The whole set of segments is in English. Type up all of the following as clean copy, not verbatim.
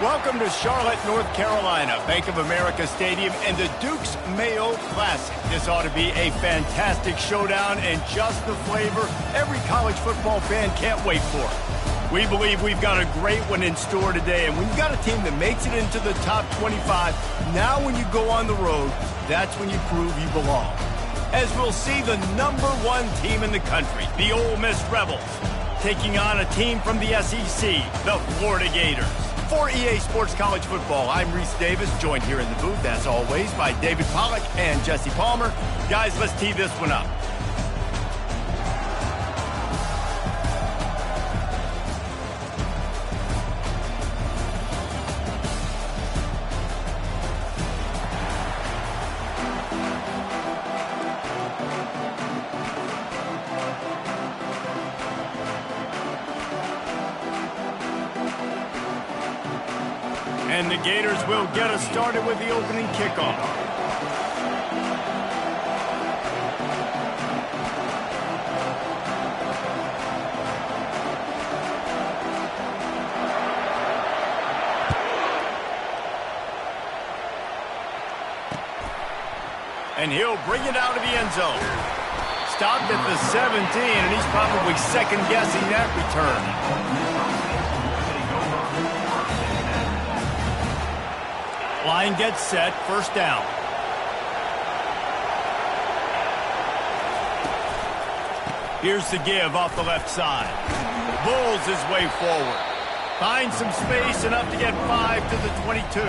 Welcome to Charlotte, North Carolina, Bank of America Stadium, and the Duke's Mayo Classic. This ought to be a fantastic showdown and just the flavor every college football fan can't wait for. We believe we've got a great one in store today, and when you've got a team that makes it into the top 25, now when you go on the road, that's when you prove you belong. As we'll see the #1 team in the country, the Ole Miss Rebels, taking on a team from the SEC, the Florida Gators. For EA Sports College Football, I'm Reese Davis, joined here in the booth, as always, by David Pollack and Jesse Palmer. Guys, let's tee this one up. And the Gators will get us started with the opening kickoff. And he'll bring it out of the end zone. Stopped at the 17, and he's probably second-guessing that return. Line gets set, first down. Here's the give off the left side. Bulls his way forward. Finds some space, enough to get 5 to the 22.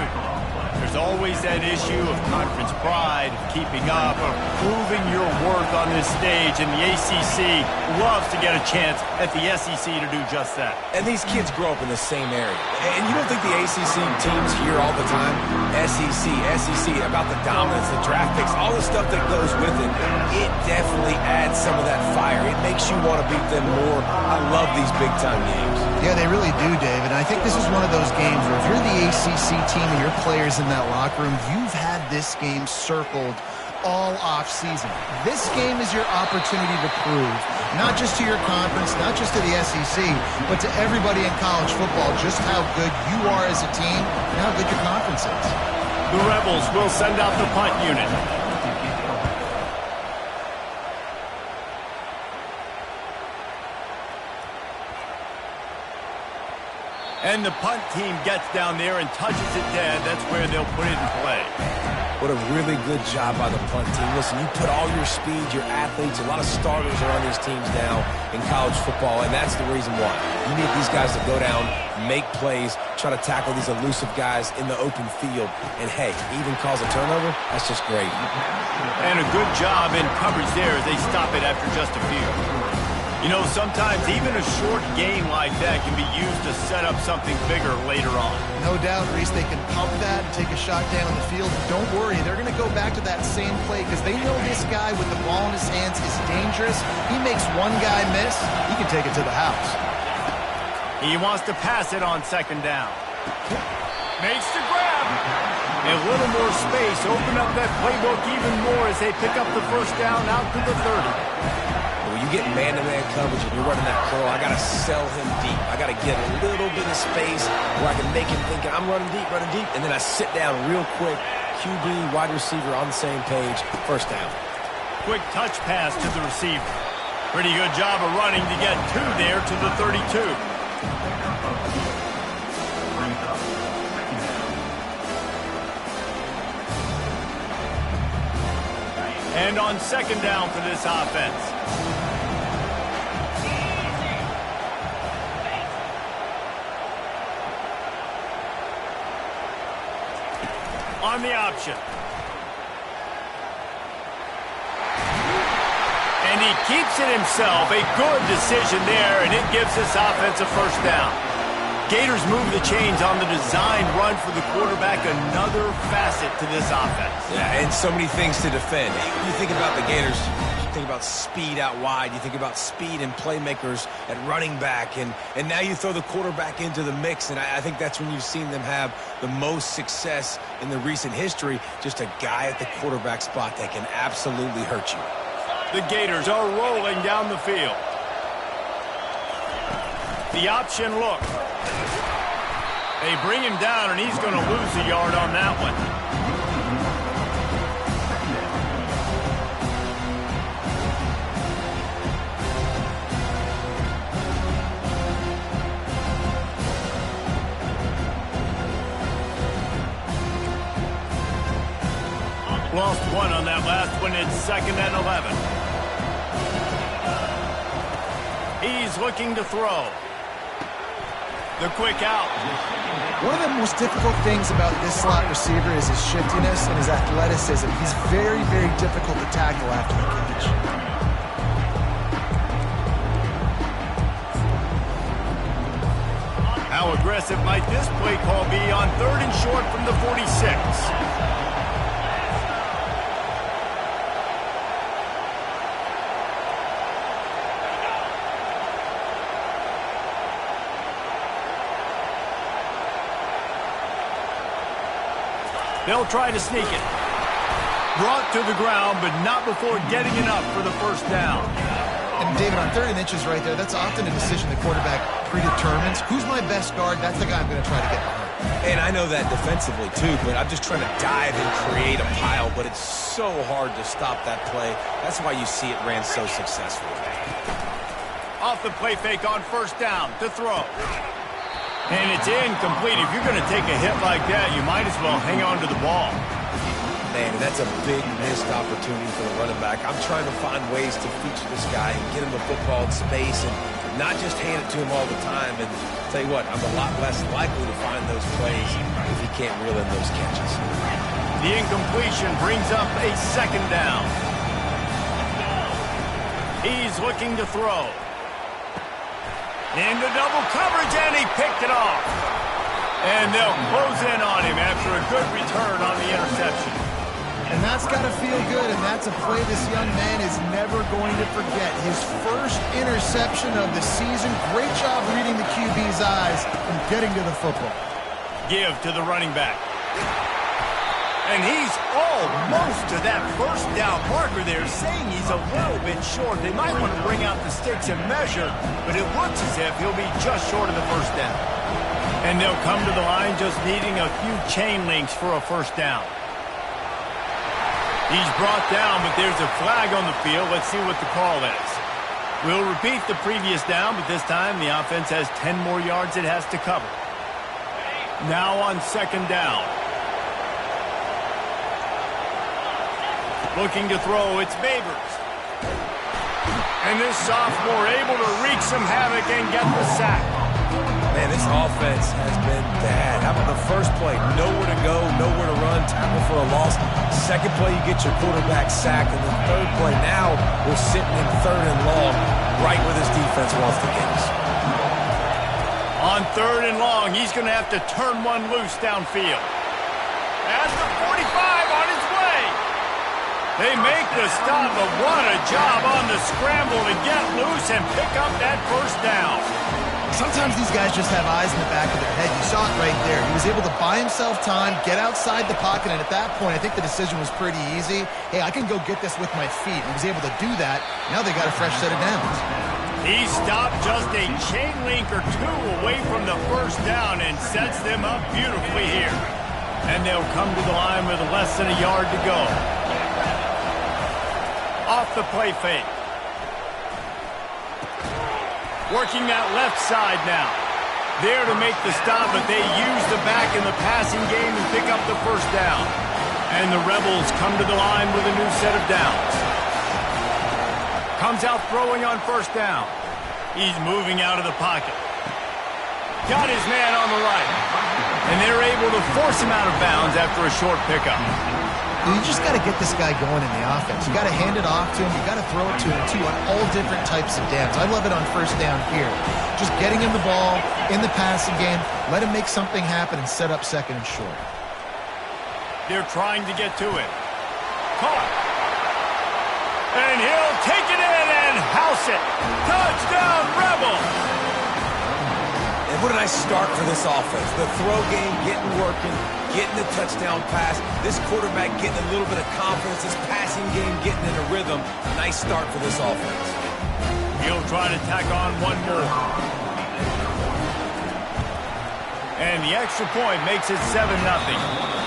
There's always that issue of conference pride, keeping up, of proving your worth on this stage, and the ACC loves to get a chance at the SEC to do just that. And these kids grow up in the same area. And you don't think the ACC teams hear all the time, SEC, about the dominance, the draft picks, all the stuff that goes with it. It definitely adds some of that fire. It makes you want to beat them more. I love these big-time games. Yeah, they really do, David. I think this is one of those games where if you're the ACC team and your players in that locker room, you've had this game circled all off-season. This game is your opportunity to prove, not just to your conference, not just to the SEC, but to everybody in college football, just how good you are as a team and how good your conference is. The Rebels will send out the punt unit. And the punt team gets down there and touches it dead. That's where they'll put it in play. What a really good job by the punt team. Listen, you put all your speed, your athletes, a lot of starters are on these teams now in college football, and that's the reason why. You need these guys to go down, make plays, try to tackle these elusive guys in the open field. And, hey, even cause a turnover, that's just great. And a good job in coverage there as they stop it after just a few. You know, sometimes even a short game like that can be used to set up something bigger later on. No doubt, Reese, they can pump that and take a shot down the field. Don't worry, they're going to go back to that same play because they know this guy with the ball in his hands is dangerous. He makes one guy miss, he can take it to the house. He wants to pass it on second down. Makes the grab. A little more space, open up that playbook even more as they pick up the first down out to the 30. When you get man-to-man coverage and you're running that curl, I got to sell him deep. I got to get a little bit of space where I can make him think I'm running deep, and then I sit down real quick. QB, wide receiver on the same page, first down. Quick touch pass to the receiver. Pretty good job of running to get 2 there to the 32. And on second down for this offense. On the option. And he keeps it himself. A good decision there, and it gives this offense a first down. Gators move the chains on the design run for the quarterback, another facet to this offense. Yeah, and so many things to defend. You think about the Gators, you think about speed out wide, you think about speed and playmakers at running back, and now you throw the quarterback into the mix, and I think that's when you've seen them have the most success in the recent history, just a guy at the quarterback spot that can absolutely hurt you. The Gators are rolling down the field. The option look. They bring him down, and he's going to lose a yard on that one. Lost one on that last one. It's 2nd and 11. He's looking to throw. The quick out. One of the most difficult things about this slot receiver is his shiftiness and his athleticism. He's very, very difficult to tackle after the catch. How aggressive might this play call be on 3rd and short from the 46? They'll try to sneak it. Brought to the ground, but not before getting enough for the first down. And David, on 3rd and inches right there, that's often a decision the quarterback predetermines. Who's my best guard? That's the guy I'm going to try to get behind. And I know that defensively too, but I'm just trying to dive and create a pile, but it's so hard to stop that play. That's why you see it ran so successfully. Off the play fake on 1st down to throw. And it's incomplete. If you're going to take a hit like that, you might as well hang on to the ball. Man, that's a big missed opportunity for the running back. I'm trying to find ways to feature this guy and get him the football in space and not just hand it to him all the time. And I'll tell you what, I'm a lot less likely to find those plays if he can't reel in those catches. The incompletion brings up a 2nd down. He's looking to throw. Into double coverage, and he picked it off. And they'll close in on him after a good return on the interception. And that's got to feel good, and that's a play this young man is never going to forget. His first interception of the season. Great job reading the QB's eyes and getting to the football. Give to the running back. And he's almost to that 1st down marker there, saying he's a little bit short. They might want to bring out the sticks and measure, but it looks as if he'll be just short of the 1st down. And they'll come to the line just needing a few chain links for a 1st down. He's brought down, but there's a flag on the field. Let's see what the call is. We'll repeat the previous down, but this time the offense has 10 more yards it has to cover. Now on 2nd down. Looking to throw, it's Babers. And this sophomore able to wreak some havoc and get the sack. Man, this offense has been bad. How about the first play? Nowhere to go, nowhere to run, tackle for a loss. 2nd play, you get your quarterback sacked. And the 3rd play, now we're sitting in 3rd and long, right where this defense wants to get us. On 3rd and long, he's going to have to turn one loose downfield. As the 45 on his way. They make the stop, but what a job on the scramble to get loose and pick up that 1st down. Sometimes these guys just have eyes in the back of their head. You saw it right there. He was able to buy himself time, get outside the pocket, and at that point, I think the decision was pretty easy. Hey, I can go get this with my feet. He was able to do that. Now they got a fresh set of downs. He stopped just a chain link or two away from the 1st down and sets them up beautifully here. And they'll come to the line with less than a yard to go. Off the play fake. Working that left side now. There to make the stop, but they use the back in the passing game and pick up the 1st down. And the Rebels come to the line with a new set of downs. Comes out throwing on 1st down. He's moving out of the pocket. Got his man on the right. And they're able to force him out of bounds after a short pickup. You just got to get this guy going in the offense. You got to hand it off to him. You got to throw it to him, too, on all different types of downs. I love it on 1st down here. Just getting him the ball in the passing game, let him make something happen and set up 2nd and short. They're trying to get to it. Caught. And he'll take it in and house it. Touchdown, Rebels! And what a nice start for this offense. The throw game getting working, getting the touchdown pass. This quarterback getting a little bit of confidence. This passing game getting in a rhythm. Nice start for this offense. He'll try to tack on one more. And the extra point makes it 7-0.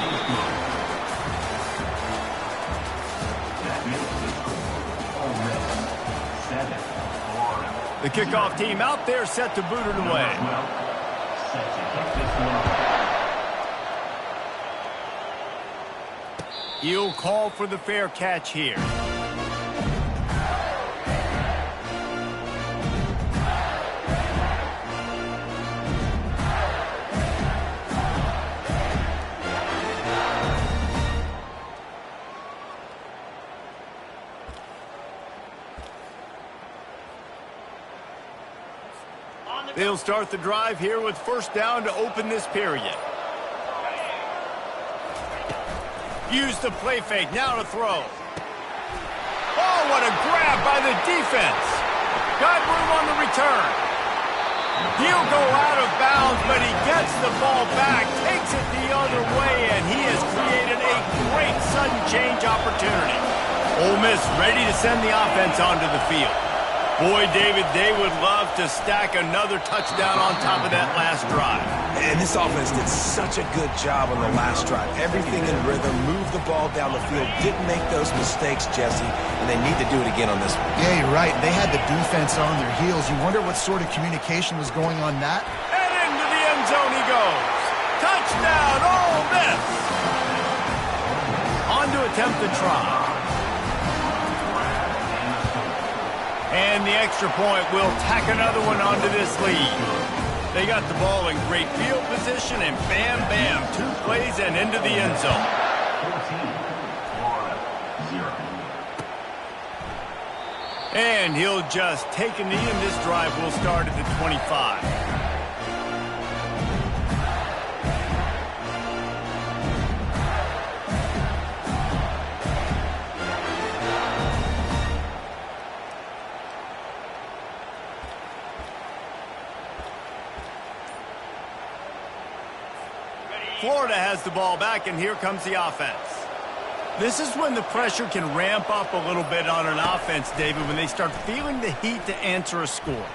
The kickoff team out there set to boot it away. He'll call for the fair catch here. They'll start the drive here with first down to open this period. Use the play fake, now to throw. Oh, what a grab by the defense. Got room on the return. He'll go out of bounds, but he gets the ball back, takes it the other way, and he has created a great sudden change opportunity. Ole Miss ready to send the offense onto the field. Boy, David, they would love to stack another touchdown on top of that last drive. And this offense did such a good job on the last drive. Everything in rhythm, moved the ball down the field, didn't make those mistakes, Jesse, and they need to do it again on this one. Yeah, you're right. They had the defense on their heels. You wonder what sort of communication was going on that. And into the end zone he goes. Touchdown, Ole Miss. On to attempt the try. And the extra point will tack another one onto this lead. They got the ball in great field position, and bam, bam, 2 plays and into the end zone. And he'll just take a knee, and this drive will start at the 25. Florida has the ball back, and here comes the offense. This is when the pressure can ramp up a little bit on an offense, David, when they start feeling the heat to answer a score.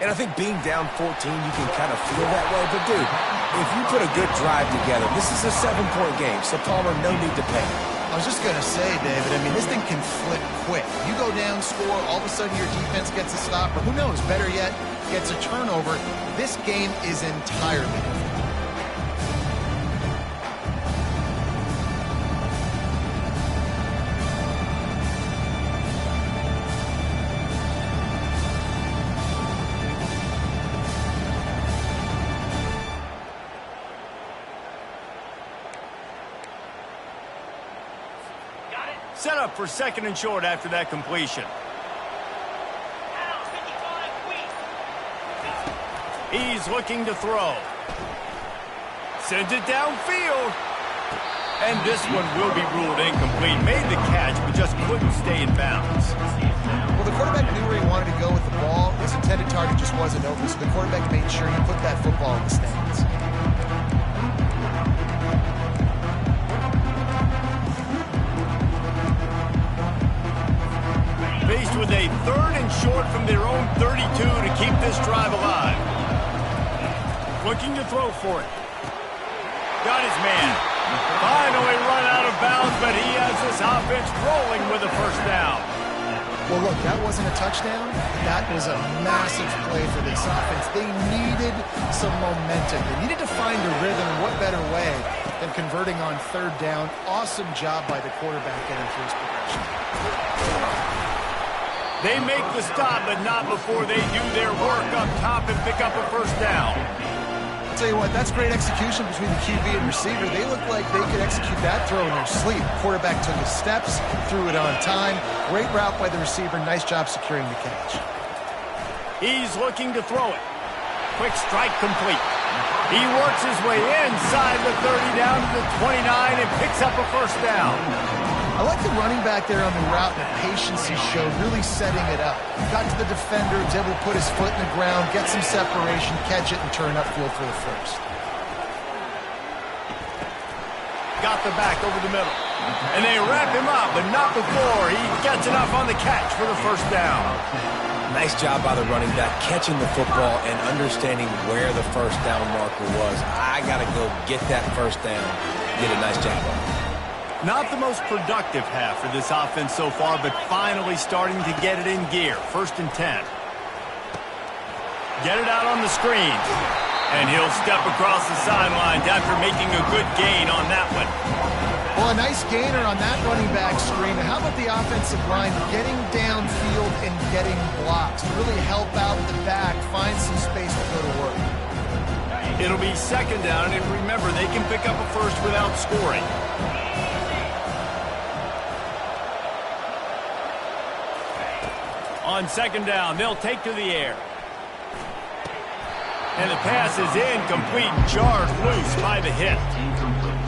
And I think being down 14, you can kind of feel that way. But, dude, if you put a good drive together, this is a 7-point game, so Palmer, no need to panic. I was just going to say, David, I mean, this thing can flip quick. You go down, score, all of a sudden your defense gets a stop, or who knows, better yet, gets a turnover. This game is entirely different. Set up for second and short after that completion. He's looking to throw. Sends it downfield. And this one will be ruled incomplete. Made the catch, but just couldn't stay in bounds. Well, the quarterback knew where he wanted to go with the ball. His intended target just wasn't open, so the quarterback made sure he put that football in the stands. Faced with a third and short from their own 32 to keep this drive alive. Looking to throw for it. Got his man. Finally run out of bounds, but he has this offense rolling with a first down. Well, look, that wasn't a touchdown. That was a massive play for this offense. They needed some momentum. They needed to find a rhythm, and what better way than converting on third down. Awesome job by the quarterback getting through his progression. They make the stop, but not before they do their work up top and pick up a first down. I'll tell you what, that's great execution between the QB and receiver. They look like they could execute that throw in their sleep. Quarterback took his steps, threw it on time. Great route by the receiver. Nice job securing the catch. He's looking to throw it. Quick strike complete. He works his way inside the 30 down to the 29 and picks up a first down. I like the running back there on the route and the patience he showed, really setting it up. Got to the defender, was able to put his foot in the ground, get some separation, catch it, and turn upfield for the first. Got the back over the middle. And they wrap him up, but not before he gets enough on the catch for the first down. Nice job by the running back, catching the football and understanding where the first down marker was. I got to go get that first down. Did a nice job on it. Not the most productive half for this offense so far, but finally starting to get it in gear. 1st and 10. Get it out on the screen. And he'll step across the sidelines after making a good gain on that one. Well, a nice gainer on that running back screen. How about the offensive line getting downfield and getting blocks to really help out the back, find some space to go to work? It'll be 2nd down, and remember, they can pick up a first without scoring. On 2nd down, they'll take to the air. And the pass is incomplete, jarred loose by the hit.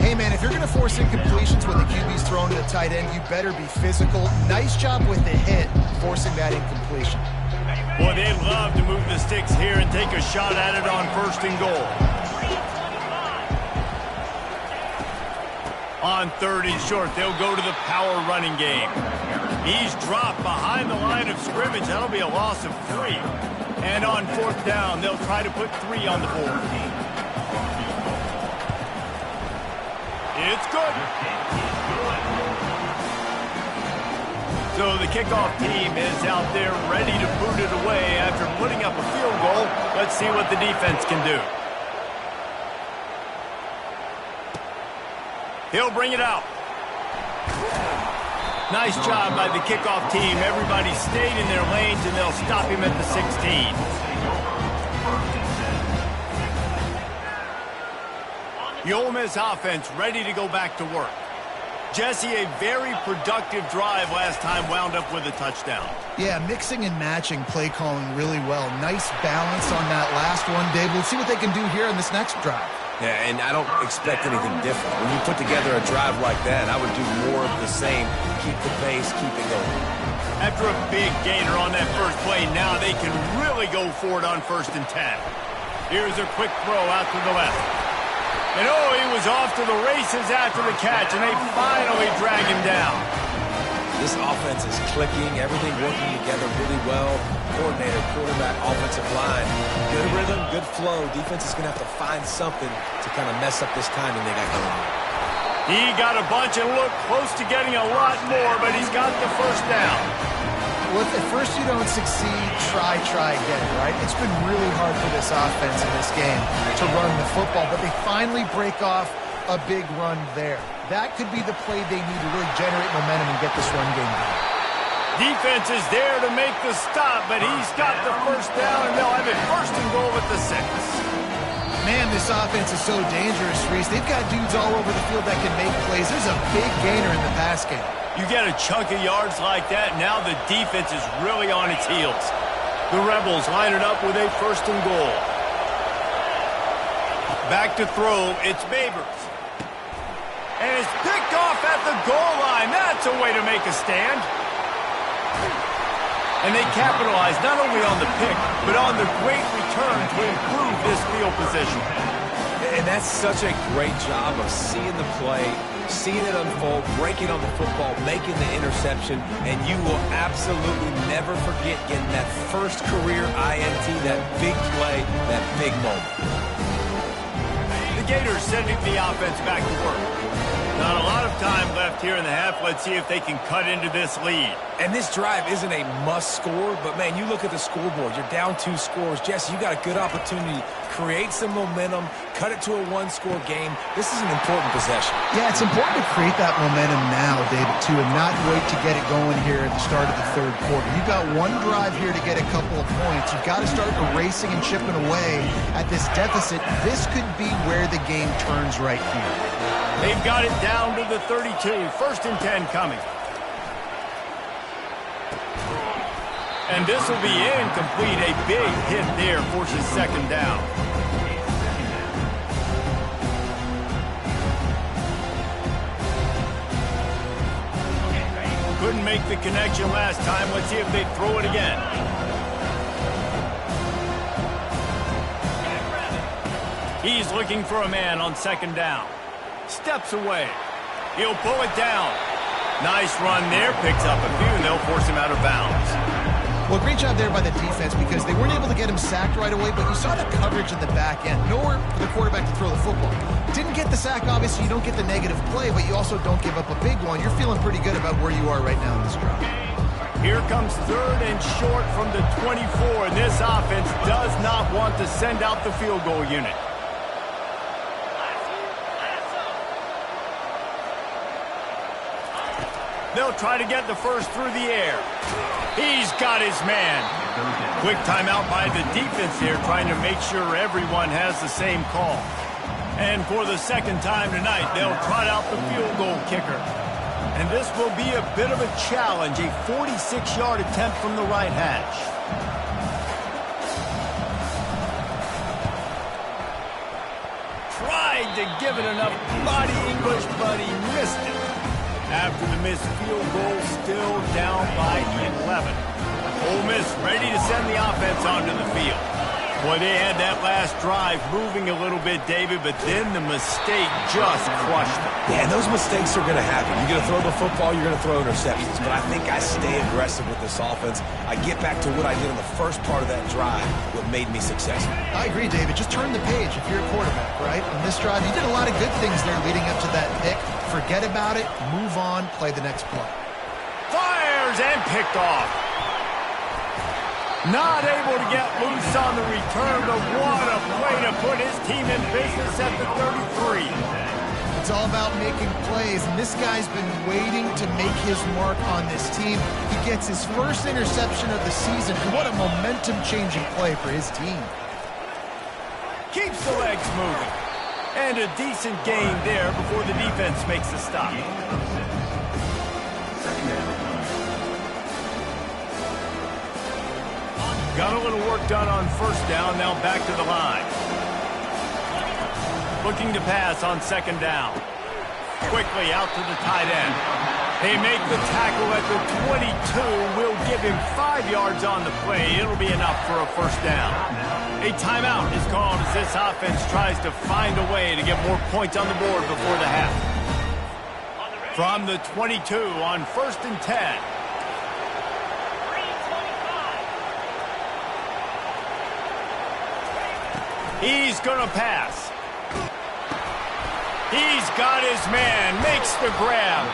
Hey, man, if you're going to force incompletions when the QB's thrown to the tight end, you better be physical. Nice job with the hit, forcing that incompletion. Boy, they'd love to move the sticks here and take a shot at it on 1st and goal. On 3rd and short, they'll go to the power running game. He's dropped behind the line of scrimmage. That'll be a loss of 3. And on 4th down, they'll try to put 3 on the board. It's good. So the kickoff team is out there ready to boot it away after putting up a field goal. Let's see what the defense can do. He'll bring it out. Nice job by the kickoff team. Everybody stayed in their lanes, and they'll stop him at the 16. The Ole Miss offense ready to go back to work. Jesse, a very productive drive last time, wound up with a touchdown. Yeah, mixing and matching play calling really well. Nice balance on that last one, Dave. We'll see what they can do here in this next drive. Yeah, and I don't expect anything different. When you put together a drive like that, I would do more of the same. Keep the pace, keep it going. After a big gainer on that first play, now they can really go for it on 1st and 10. Here's a quick throw out to the left. And oh, he was off to the races after the catch, and they finally drag him down. This offense is clicking, everything working together really well. Coordinator, quarterback, offensive line. Good rhythm, good flow. Defense is going to have to find something to kind of mess up this timing they got going on. He got a bunch and looked close to getting a lot more, but he's got the first down. Well, if at first you don't succeed, try again, right? It's been really hard for this offense in this game to run the football, but they finally break off a big run there. That could be the play they need to really generate momentum and get this run game going. Defense is there to make the stop, but he's got the first down, and they'll have it 1st and goal at the 6. Man, this offense is so dangerous, Reese. They've got dudes all over the field that can make plays. There's a big gainer in the pass game. You get a chunk of yards like that, now the defense is really on its heels. The Rebels line it up with a 1st and goal. Back to throw, it's Babers. And it's picked off at the goal line. That's a way to make a stand. And they capitalize not only on the pick, but on the great return to improve this field position. And that's such a great job of seeing the play, seeing it unfold, breaking on the football, making the interception, and you will absolutely never forget getting that first career INT, that big play, that big moment. The Gators sending the offense back to work. Not a lot of time left here in the half. Let's see if they can cut into this lead. And this drive isn't a must score, but man, you look at the scoreboard, you're down 2 scores. Jesse, you got a good opportunity. Create some momentum, cut it to a 1-score game. This is an important possession. Yeah, it's important to create that momentum now, David, too, and not wait to get it going here at the start of the 3rd quarter. You've got one drive here to get a couple of points. You've got to start erasing and chipping away at this deficit. This could be where the game turns right here. They've got it down to the 32. 1st and 10 coming. And this will be incomplete. A big hit there forces 2nd down. Couldn't make the connection last time. Let's see if they throw it again. He's looking for a man on 2nd down. Steps away. He'll pull it down. Nice run there. Picks up a few, and they'll force him out of bounds. Well, great job there by the defense because they weren't able to get him sacked right away, but you saw the coverage in the back end. Nowhere for the quarterback to throw the football. Didn't get the sack, obviously. You don't get the negative play, but you also don't give up a big one. You're feeling pretty good about where you are right now in this drive. Here comes 3rd and short from the 24, and this offense does not want to send out the field goal unit. They'll try to get the first through the air. He's got his man. Quick timeout by the defense here, trying to make sure everyone has the same call. And for the second time tonight, they'll trot out the field goal kicker. And this will be a bit of a challenge, a 46-yard attempt from the right hash. Tried to give it enough body English, but he missed it. After the missed field goal, still down by 11. Ole Miss ready to send the offense onto the field. Boy, they had that last drive moving a little bit, David, but then the mistake just crushed them. Yeah, and those mistakes are going to happen. You're going to throw the football, you're going to throw interceptions. But I think I stay aggressive with this offense. I get back to what I did in the first part of that drive, what made me successful. I agree, David. Just turn the page if you're a quarterback, right? On this drive, you did a lot of good things there leading up to that pick. Forget about it, move on, play the next play. Fires and picked off. Not able to get loose on the return, but what a play to put his team in business at the 33. It's all about making plays, and this guy's been waiting to make his mark on this team. He gets his first interception of the season, and what a momentum-changing play for his team. Keeps the legs moving. And a decent gain there before the defense makes the stop. Got a little work done on first down, now back to the line. Looking to pass on second down. Quickly out to the tight end. They make the tackle at the 22. Will give him 5 yards on the play. It'll be enough for a first down. A timeout is called as this offense tries to find a way to get more points on the board before the half. From the 22 on 1st and 10. He's going to pass. He's got his man, makes the grab.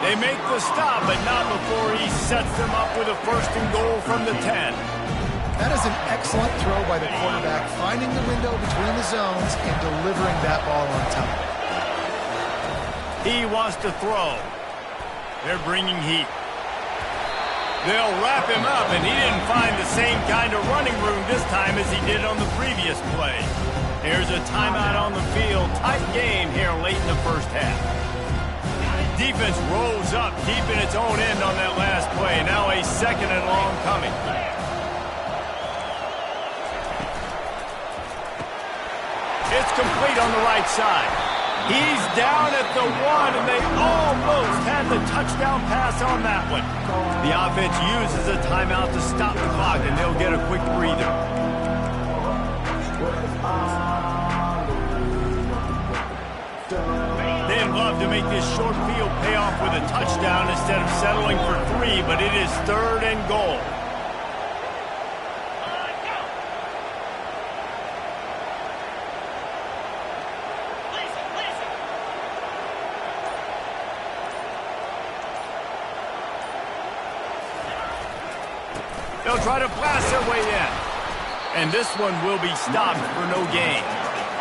They make the stop, but not before he sets them up with a 1st and goal from the 10. That is an excellent throw by the quarterback, finding the window between the zones and delivering that ball on time. He wants to throw. They're bringing heat. They'll wrap him up, and he didn't find the same kind of running room this time as he did on the previous play. Here's a timeout on the field. Tight game here late in the first half. Defense rolls up deep in its own end on that last play. Now a 2nd and long coming. It's complete on the right side. He's down at the 1, and they almost had the touchdown pass on that one. The offense uses a timeout to stop the clock, and they'll get a quick breather. They'd love to make this short field pay off with a touchdown instead of settling for 3, but it is 3rd and goal. They'll try to blast their way in. And this one will be stopped for no gain.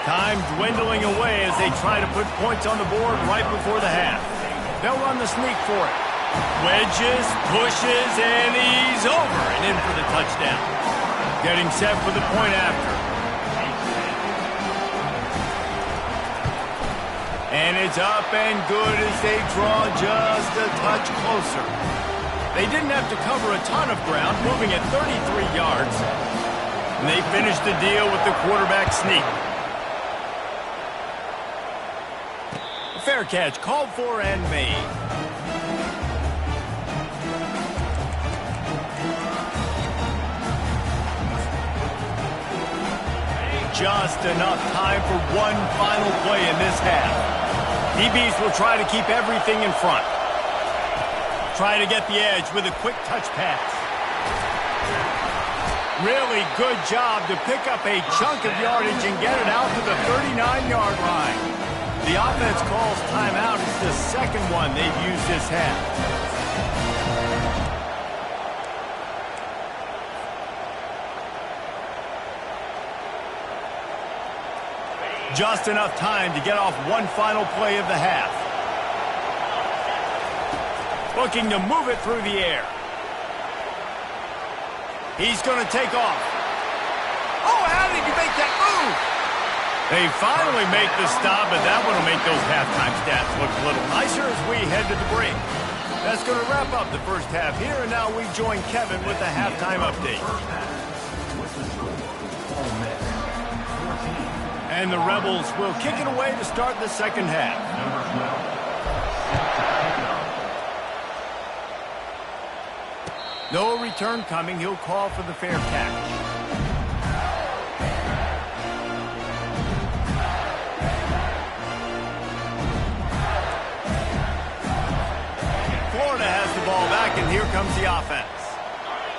Time dwindling away as they try to put points on the board right before the half. They'll run the sneak for it. Wedges, pushes, and he's over and in for the touchdown. Getting set for the point after. And it's up and good as they draw just a touch closer. They didn't have to cover a ton of ground, moving at 33 yards. And they finished the deal with the quarterback sneak. A fair catch called for and made. Just enough time for one final play in this half. DBs will try to keep everything in front. Try to get the edge with a quick touch pass. Really good job to pick up a chunk of yardage and get it out to the 39-yard line. The offense calls timeout. It's the second one they've used this half. Just enough time to get off one final play of the half. Looking to move it through the air. He's going to take off. Oh, how did he make that move? They finally make the stop, but that one will make those halftime stats look a little nicer as we head to the break. That's going to wrap up the first half here, and now we join Kevin with the halftime update. And the Rebels will kick it away to start the second half. No return coming. He'll call for the fair catch. Florida has the ball back, and here comes the offense.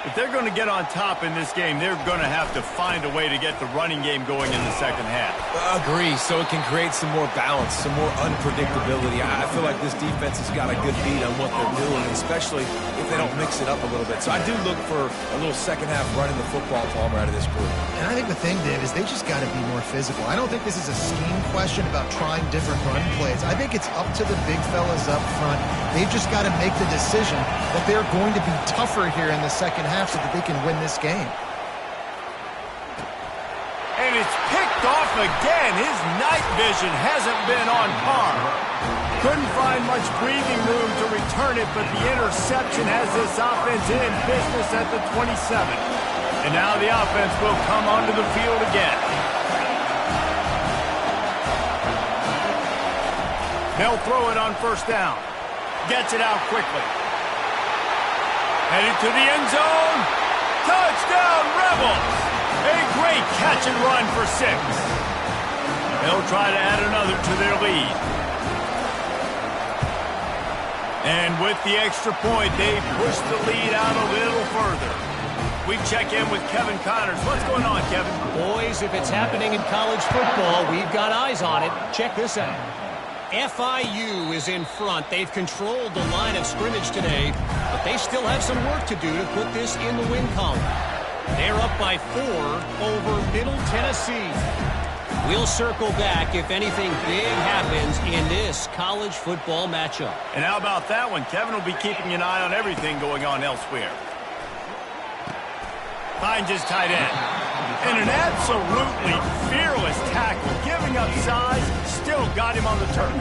If they're going to get on top in this game, they're going to have to find a way to get the running game going in the second half. Agree, so it can create some more balance, some more unpredictability. I feel like this defense has got a good beat on what they're doing, especially if they don't mix it up a little bit. So I do look for a little second half running the football, Palmer, out of this group. And I think the thing, Dave, is they just got to be more physical. I don't think this is a scheme question about trying different run plays. I think it's up to the big fellas up front. They've just got to make the decision that they're going to be tougher here in the second half so that they can win this game. And it's picked off again. His night vision hasn't been on par. Couldn't find much breathing room to return it, but the interception has this offense in business at the 27. And now the offense will come onto the field again. They'll throw it on first down. Gets it out quickly. Headed to the end zone. Touchdown, Rebels! A great catch and run for 6. They'll try to add another to their lead. And with the extra point, they push the lead out a little further. We check in with Kevin Connors. What's going on, Kevin? Boys, if it's happening in college football, we've got eyes on it. Check this out. FIU is in front. They've controlled the line of scrimmage today, but they still have some work to do to put this in the win column. They're up by 4 over Middle Tennessee. We'll circle back if anything big happens in this college football matchup. And how about that one? Kevin will be keeping an eye on everything going on elsewhere. Finds his tight end. And an absolutely fearless tackle, giving up size, still got him on the turf.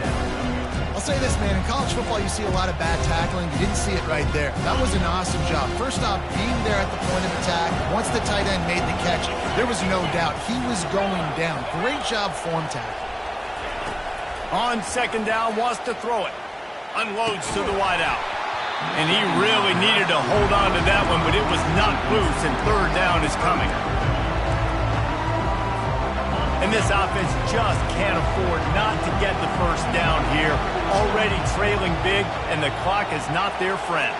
I'll say this, man. In college football, you see a lot of bad tackling. You didn't see it right there. That was an awesome job. First off, being there at the point of attack. Once the tight end made the catch, there was no doubt he was going down. Great job form tackle. On second down, wants to throw it. Unloads to the wideout. And he really needed to hold on to that one, but it was knocked loose, and third down is coming. And this offense just can't afford not to get the first down here. Already trailing big, and the clock is not their friend.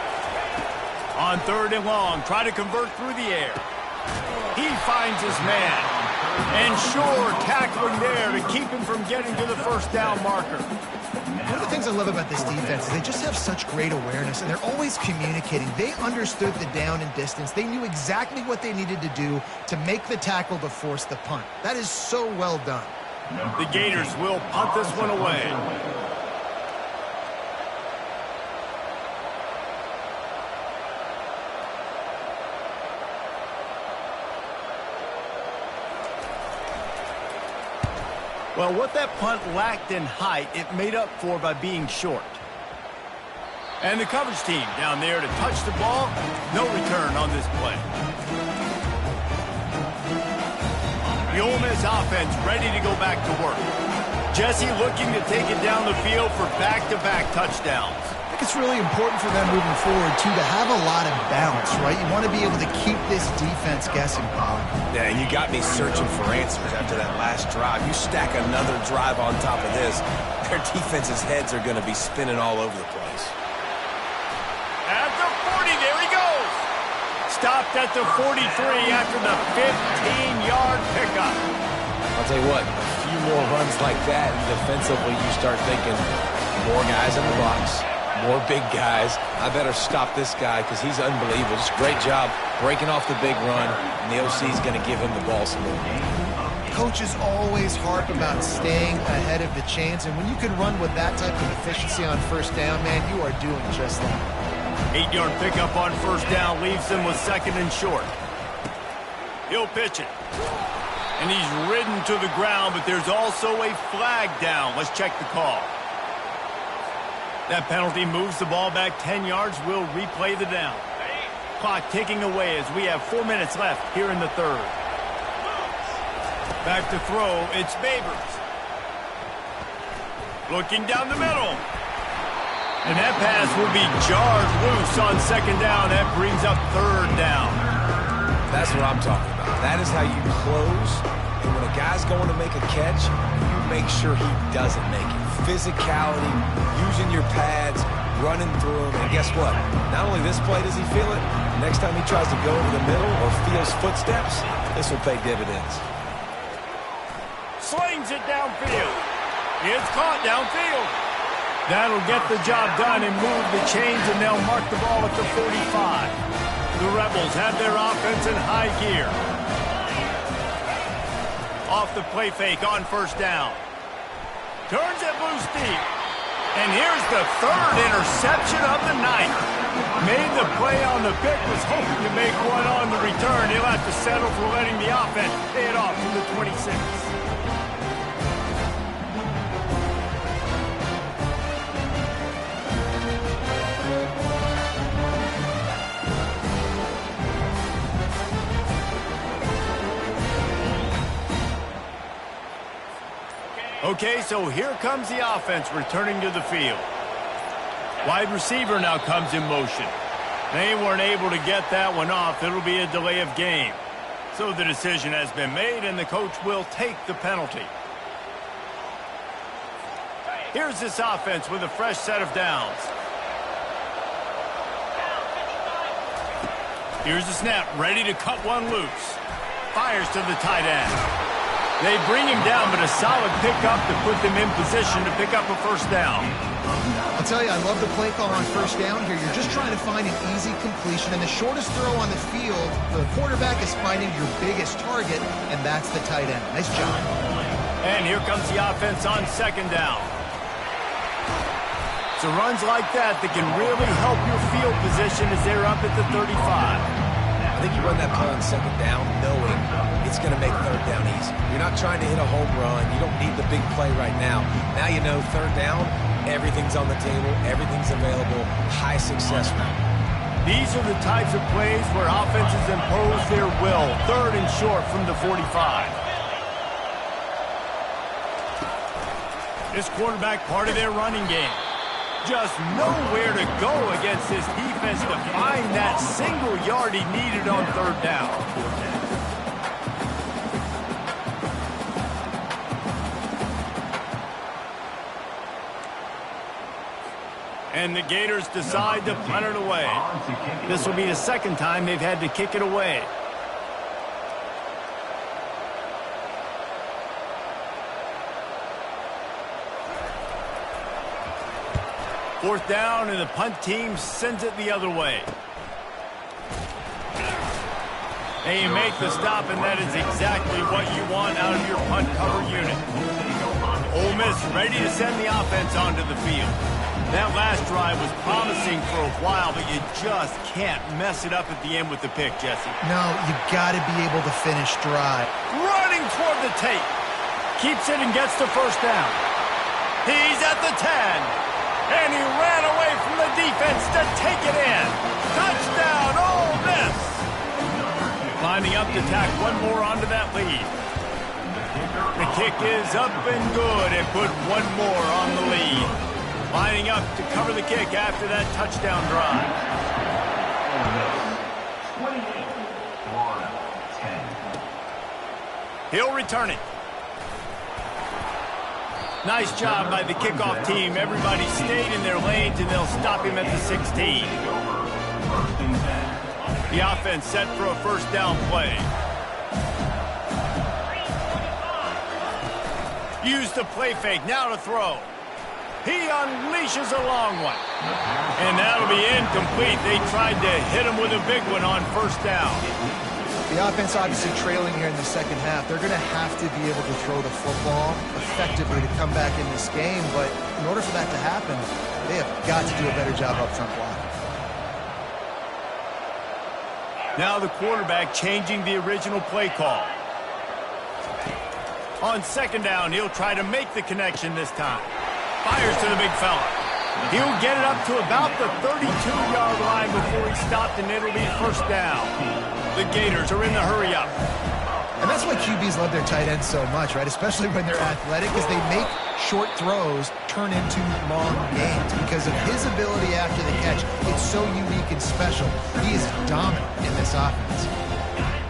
On third and long, try to convert through the air. He finds his man. And sure, tackling there to keep him from getting to the first down marker. One of the things I love about this defense is they just have such great awareness, and they're always communicating. They understood the down and distance. They knew exactly what they needed to do to make the tackle to force the punt. That is so well done. The Gators will punt this one away. Well, what that punt lacked in height, it made up for by being short. And the coverage team down there to touch the ball. No return on this play. The Ole Miss offense ready to go back to work. Jesse looking to take it down the field for back-to-back touchdowns. I think it's really important for them moving forward, too, to have a lot of balance, right? You want to be able to keep this defense guessing, Paul. Yeah, you got me searching for answers after that last drive. You stack another drive on top of this, their defense's heads are going to be spinning all over the place. At the 40, there he goes. stopped at the 43 after the 15-yard pickup. I'll tell you what, a few more runs like that, and defensively you start thinking more guys in the box, more big guys. I better stop this guy because he's unbelievable. Just great job breaking off the big run, and the OC is going to give him the ball some more. Coaches always harp about staying ahead of the chains, and when you can run with that type of efficiency on first down, man, you are doing just that. 8-yard pickup on first down leaves him with second and short. He'll pitch it. And he's ridden to the ground, but there's also a flag down. Let's check the call. That penalty moves the ball back 10 yards. We'll replay the down. Clock ticking away as we have 4 minutes left here in the third. Back to throw, it's Babers. Looking down the middle. And that pass will be jarred loose on second down. That brings up third down. That's what I'm talking about. That is how you close. And when a guy's going to make a catch, you make sure he doesn't make it. Physicality, using your pads, running through them. And guess what? Not only this play does he feel it, next time he tries to go over the middle or feels footsteps, this will pay dividends. Slings it downfield. It's caught downfield. That'll get the job done and move the chains, and they'll mark the ball at the 45. The Rebels have their offense in high gear. Off the play fake on first down. Turns it loose deep. And here's the third interception of the night. Made the play on the pick, was hoping to make one on the return. He'll have to settle for letting the offense pay it off from the 26. Okay, so here comes the offense returning to the field. Wide receiver now comes in motion. They weren't able to get that one off. It'll be a delay of game. So the decision has been made, and the coach will take the penalty. Here's this offense with a fresh set of downs. Here's the snap, ready to cut one loose. Fires to the tight end. They bring him down, but a solid pickup to put them in position to pick up a first down. I'll tell you, I love the play call on first down here. You're just trying to find an easy completion, and the shortest throw on the field, the quarterback is finding your biggest target, and that's the tight end. Nice job. And here comes the offense on second down. So runs like that can really help your field position as they're up at the 35. I think you run that play on second down knowing it's going to make third down easy. You're not trying to hit a home run. You don't need the big play right now. Now you know third down, everything's on the table, everything's available, high success rate. These are the types of plays where offenses impose their will. Third and short from the 45. This quarterback part of their running game. Just nowhere to go against this defense to find that single yard he needed on third down. And the Gators decide to punt it away. This will be the second time they've had to kick it away. Fourth down, and the punt team sends it the other way. They make the stop, and that is exactly what you want out of your punt cover unit. Ole Miss ready to send the offense onto the field. That last drive was promising for a while, but you just can't mess it up at the end with the pick, Jesse. No, you got to be able to finish dry. Running toward the tape. Keeps it and gets the first down. He's at the 10. And he ran away from the defense to take it in. Touchdown, Ole Miss. Lining up to tack one more onto that lead. The kick is up and good and put one more on the lead. Lining up to cover the kick after that touchdown drive. 28-10. He'll return it. Nice job by the kickoff team. Everybody stayed in their lanes, and they'll stop him at the 16. The offense set for a first down play. Use the play fake, now to throw. He unleashes a long one. And that'll be incomplete. They tried to hit him with a big one on first down. The offense obviously trailing here in the second half. They're going to have to be able to throw the football effectively to come back in this game. But in order for that to happen, they have got to do a better job up front blocking. Now the quarterback changing the original play call. On second down, he'll try to make the connection this time. Fires to the big fella. He'll get it up to about the 32-yard line before he stopped, and it'll be first down. The Gators are in the hurry-up. And that's why QBs love their tight ends so much, right? Especially when they're athletic, because they make short throws turn into long gains. Because of his ability after the catch, it's so unique and special. He is dominant in this offense.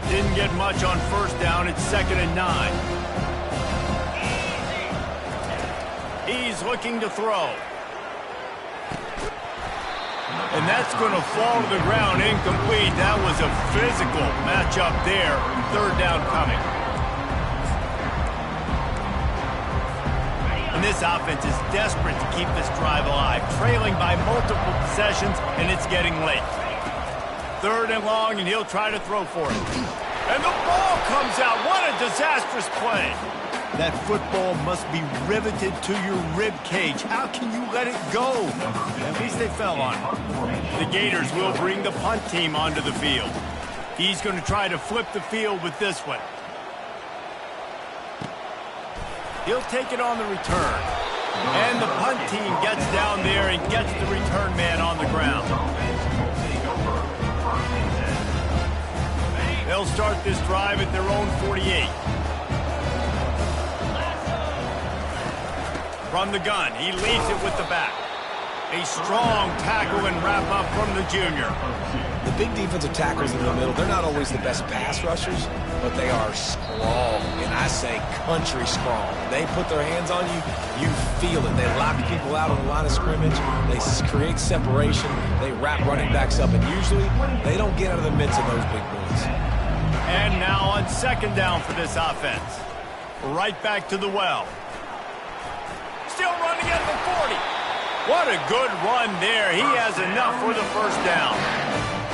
Didn't get much on first down. It's 2nd and 9. He's looking to throw. And that's going to fall to the ground, incomplete. That was a physical matchup there. Third down coming. And this offense is desperate to keep this drive alive, trailing by multiple possessions, and it's getting late. 3rd and long, and he'll try to throw for it. And the ball comes out. What a disastrous play. That football must be riveted to your rib cage. How can you let it go? At least they fell on it. The Gators will bring the punt team onto the field. He's going to try to flip the field with this one. He'll take it on the return. And the punt team gets down there and gets the return man on the ground. They'll start this drive at their own 48. From the gun, he leads it with the back. A strong tackle and wrap up from the junior. The big defensive tackles in the middle, they're not always the best pass rushers, but they are strong, and I say country strong. They put their hands on you, you feel it. They lock people out on the line of scrimmage. They create separation. They wrap running backs up, and usually they don't get out of the midst of those big boys. And now on second down for this offense. Right back to the well. Still running at the 40. What a good run there. He has enough for the first down.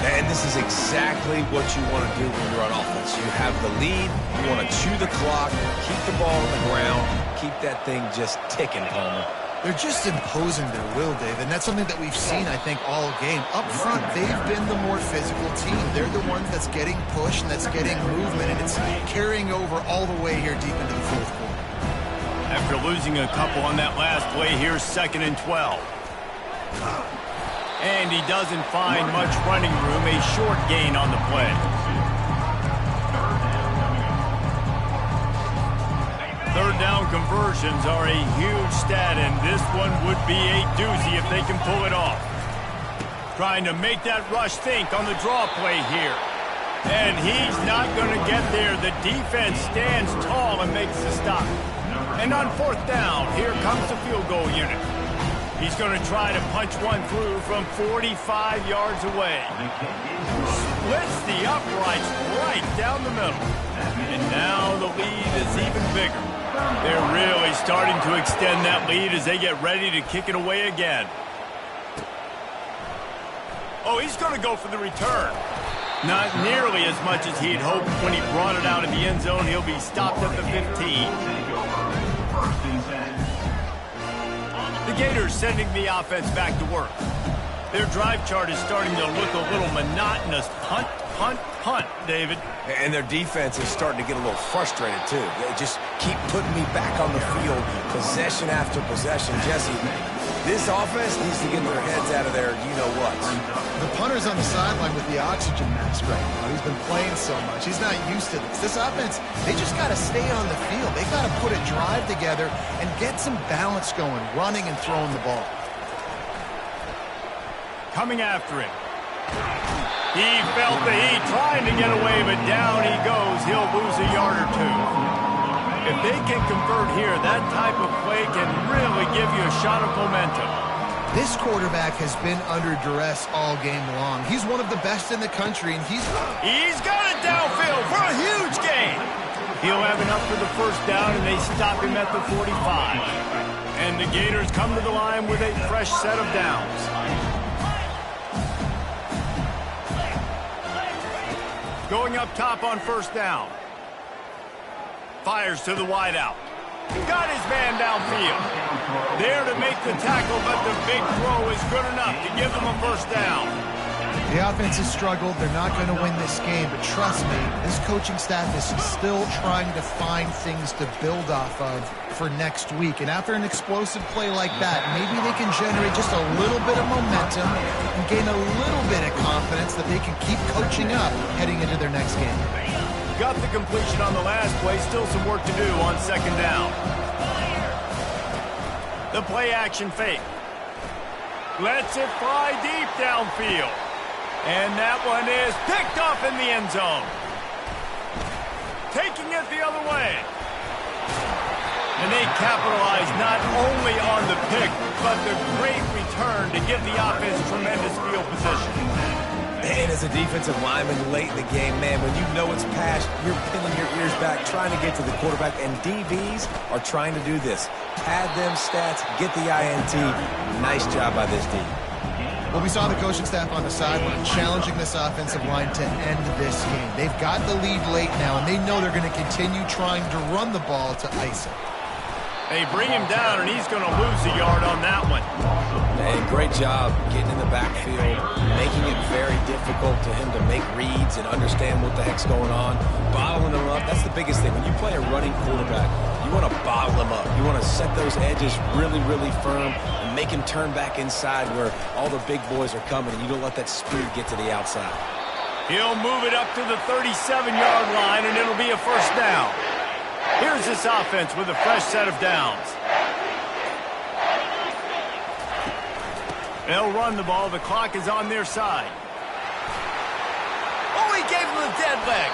And this is exactly what you want to do when you're on offense. You have the lead. You want to chew the clock, keep the ball on the ground, keep that thing just ticking, Palmer. They're just imposing their will, Dave, and that's something that we've seen, I think, all game. Up front, they've been the more physical team. They're the ones that's getting pushed and that's getting movement, and it's carrying over all the way here deep into the fourth quarter. After losing a couple on that last play, here's 2nd and 12. And he doesn't find much running room, a short gain on the play. Third down conversions are a huge stat, and this one would be a doozy if they can pull it off. Trying to make that rush think on the draw play here. And he's not going to get there. The defense stands tall and makes the stop. And on 4th down, here comes the field goal unit. He's going to try to punch one through from 45 yards away. Splits the uprights right down the middle. And now the lead is even bigger. They're really starting to extend that lead as they get ready to kick it away again. Oh, he's going to go for the return. Not nearly as much as he'd hoped when he brought it out of the end zone. He'll be stopped at the 15. The Gators sending the offense back to work. Their drive chart is starting to look a little monotonous. Punt, punt, punt, David. And their defense is starting to get a little frustrated, too. They just keep putting me back on the field, possession after possession. Jesse, this offense needs to get their heads out of their you-know-what. The punter's on the sideline with the oxygen mask right now. He's been playing so much. He's not used to this. This offense, they just got to stay on the field. They got to put a drive together and get some balance going, running and throwing the ball. Coming after him. He felt the heat, trying to get away, but down he goes. He'll lose a yard or two. If they can convert here, that type of play can really give you a shot of momentum. This quarterback has been under duress all game long. He's one of the best in the country, and he's got it downfield for a huge gain. He'll have enough for the first down, and they stop him at the 45. And the Gators come to the line with a fresh set of downs. Going up top on first down. Fires to the wideout. Got his man downfield. There to make the tackle, but the big throw is good enough to give them a first down. The offense has struggled. They're not going to win this game, but trust me, this coaching staff is still trying to find things to build off of for next week. And after an explosive play like that, maybe they can generate just a little bit of momentum and gain a little bit of confidence that they can keep coaching up heading into their next game. Got the completion on the last play. Still some work to do on second down. The play action fake. Lets it fly deep downfield. And that one is picked off in the end zone. Taking it the other way. And they capitalize not only on the pick, but the great return to give the offense tremendous field position. And as a defensive lineman late in the game, man, when you know it's past, you're pinning your ears back, trying to get to the quarterback, and DBs are trying to do this. Pad them stats, get the INT. Nice job by this D. Well, we saw the coaching staff on the sideline challenging this offensive line to end this game. They've got the lead late now, and they know they're going to continue trying to run the ball to ice it. They bring him down, and he's going to lose a yard on that one. Hey, great job getting in the backfield, making it very difficult to him to make reads and understand what the heck's going on. Bottling him up, that's the biggest thing. When you play a running quarterback, you want to bottle him up. You want to set those edges really, really firm and make him turn back inside where all the big boys are coming, and you don't let that speed get to the outside. He'll move it up to the 37-yard line, and it'll be a first down. Here's this offense with a fresh set of downs. They'll run the ball. The clock is on their side. Oh, he gave him the dead leg.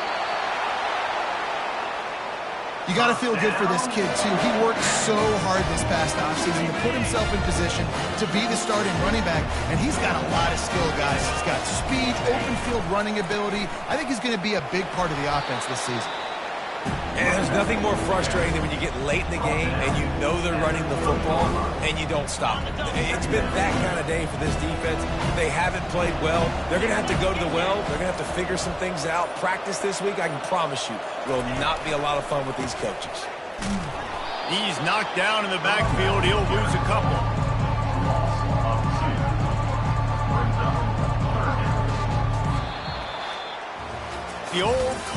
You got to feel good for this kid, too. He worked so hard this past offseason to put himself in position to be the starting running back, and he's got a lot of skill, guys. He's got speed, open field running ability. I think he's going to be a big part of the offense this season. And there's nothing more frustrating than when you get late in the game and you know they're running the football and you don't stop it. It's been that kind of day for this defense. They haven't played well. They're going to have to go to the well. They're going to have to figure some things out. Practice this week, I can promise you, will not be a lot of fun with these coaches. He's knocked down in the backfield. He'll lose a couple. The old